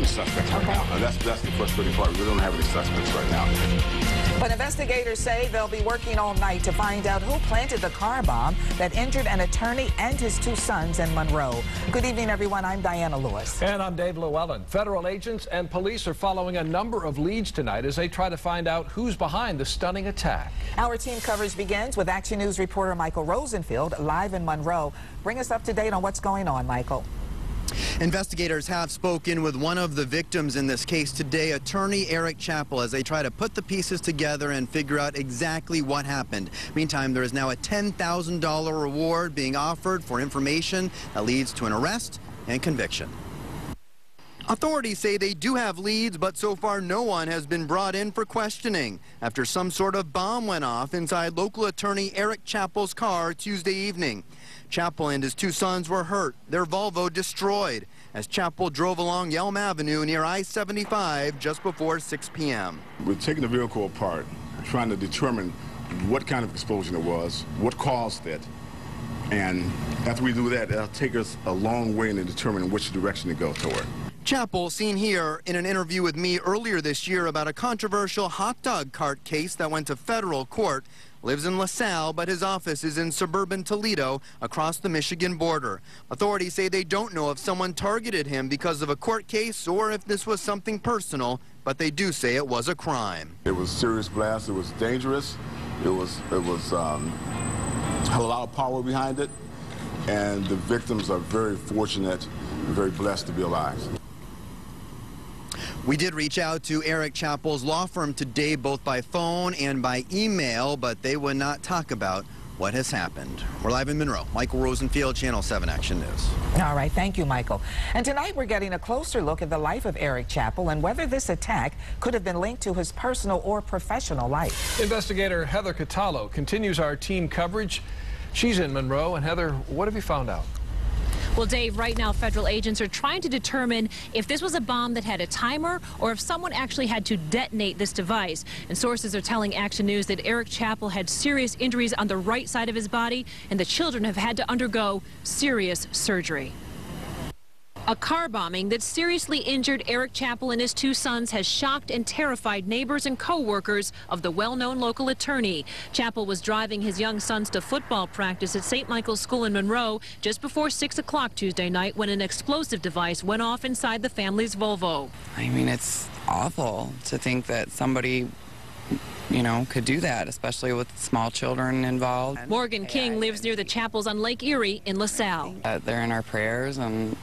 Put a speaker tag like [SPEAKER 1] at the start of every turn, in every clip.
[SPEAKER 1] any suspects right now. And that's the frustrating part. We don't have any suspects right now.
[SPEAKER 2] But investigators say they'll be working all night to find out who planted the car bomb that injured an attorney and his 2 sons in Monroe. Good evening, everyone. I'm Diana Lewis.
[SPEAKER 3] And I'm Dave Llewellyn. Federal agents and police are following a number of leads tonight as they try to find out who's behind the stunning attack.
[SPEAKER 2] Our team coverage begins with Action News reporter Michael Rosenfield live in Monroe. Bring us up to date on what's going on, Michael.
[SPEAKER 4] Investigators have spoken with one of the victims in this case today, attorney Eric Chappell, as they try to put the pieces together and figure out exactly what happened. Meantime, there is now a $10,000 reward being offered for information that leads to an arrest and conviction. Authorities say they do have leads, but so far no one has been brought in for questioning after some sort of bomb went off inside local attorney Eric Chappell's car Tuesday evening. Chappell and his 2 sons were hurt, their Volvo destroyed, as Chappell drove along Yelm Avenue near I-75 just before 6 p.m.
[SPEAKER 1] We're taking the vehicle apart, trying to determine what kind of explosion it was, what caused it, and after we do that, it'll take us a long way in determining which direction to go toward.
[SPEAKER 4] Chappell, seen here in an interview with me earlier this year about a controversial hot dog cart case that went to federal court, lives in LaSalle, but his office is in suburban Toledo across the Michigan border. Authorities say they don't know if someone targeted him because of a court case or if this was something personal, but they do say it was a crime.
[SPEAKER 1] It was a serious blast. It was dangerous. It had a lot of power behind it, and the victims are very fortunate and very blessed to be alive.
[SPEAKER 4] We did reach out to Eric Chappell's law firm today, both by phone and by email, but they would not talk about what has happened. We're live in Monroe. Michael Rosenfield, Channel 7 Action News.
[SPEAKER 2] All right, thank you, Michael. And tonight we're getting a closer look at the life of Eric Chappell and whether this attack could have been linked to his personal or professional life.
[SPEAKER 3] Investigator Heather Catallo continues our team coverage. She's in Monroe. And Heather, what have you found out?
[SPEAKER 5] Well, Dave, right now federal agents are trying to determine if this was a bomb that had a timer or if someone actually had to detonate this device. And sources are telling Action News that Eric Chappell had serious injuries on the right side of his body, and the children have had to undergo serious surgery. A car bombing that seriously injured Eric Chappell and his 2 sons has shocked and terrified neighbors and co-workers of the well-known local attorney. Chappell was driving his young sons to football practice at St. Michael's School in Monroe just before 6 o'clock Tuesday night when an explosive device went off inside the family's Volvo.
[SPEAKER 6] I mean, it's awful to think that somebody, could do that, especially with small children involved.
[SPEAKER 5] Morgan King lives near the Chappells on Lake Erie in LaSalle.
[SPEAKER 6] They're in our prayers, and,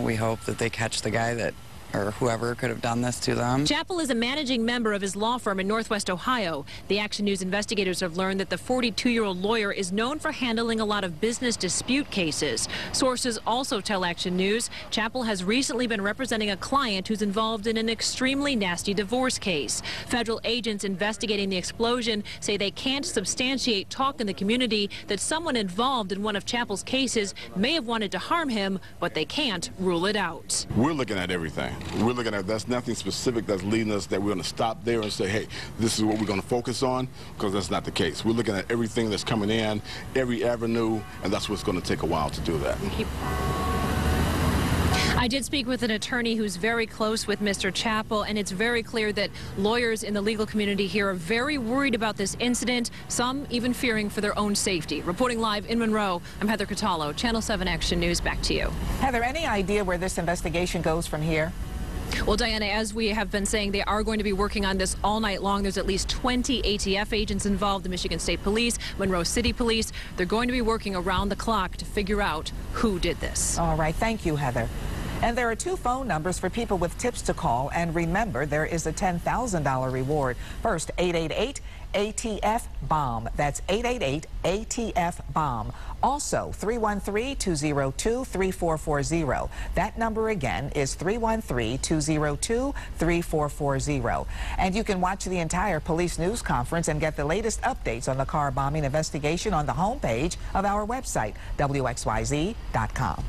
[SPEAKER 6] we hope that they catch the guy that, or whoever could have done this to them.
[SPEAKER 5] Chappell is a managing member of his law firm in Northwest Ohio. The Action News investigators have learned that the 42-year-old lawyer is known for handling a lot of business dispute cases. Sources also tell Action News Chappell has recently been representing a client who's involved in an extremely nasty divorce case. Federal agents investigating the explosion say they can't substantiate talk in the community that someone involved in one of Chappell's cases may have wanted to harm him, but they can't rule it out.
[SPEAKER 1] We're looking at everything. We're looking at, that's nothing specific that's leading us that we're going to stop there and say, hey, this is what we're going to focus on, because that's not the case. We're looking at everything that's coming in, every avenue, and that's what's going to take a while to do that.
[SPEAKER 5] I did speak with an attorney who's very close with Mr. Chappell, and it's very clear that lawyers in the legal community here are very worried about this incident, some even fearing for their own safety. Reporting live in Monroe, I'm Heather Catallo, Channel 7 Action News. Back to you.
[SPEAKER 2] Heather, any idea where this investigation goes from here?
[SPEAKER 5] Well, Diana, as we have been saying, they are going to be working on this all night long. There's at least 20 ATF agents involved, the Michigan State Police, Monroe City Police. They're going to be working around the clock to figure out who did this.
[SPEAKER 2] All right. Thank you, Heather. And there are 2 phone numbers for people with tips to call. And remember, there is a $10,000 reward. First, 888-ATF-BOMB. That's 888-ATF-BOMB. Also, 313-202-3440. That number again is 313-202-3440. And you can watch the entire police news conference and get the latest updates on the car bombing investigation on the homepage of our website, WXYZ.com.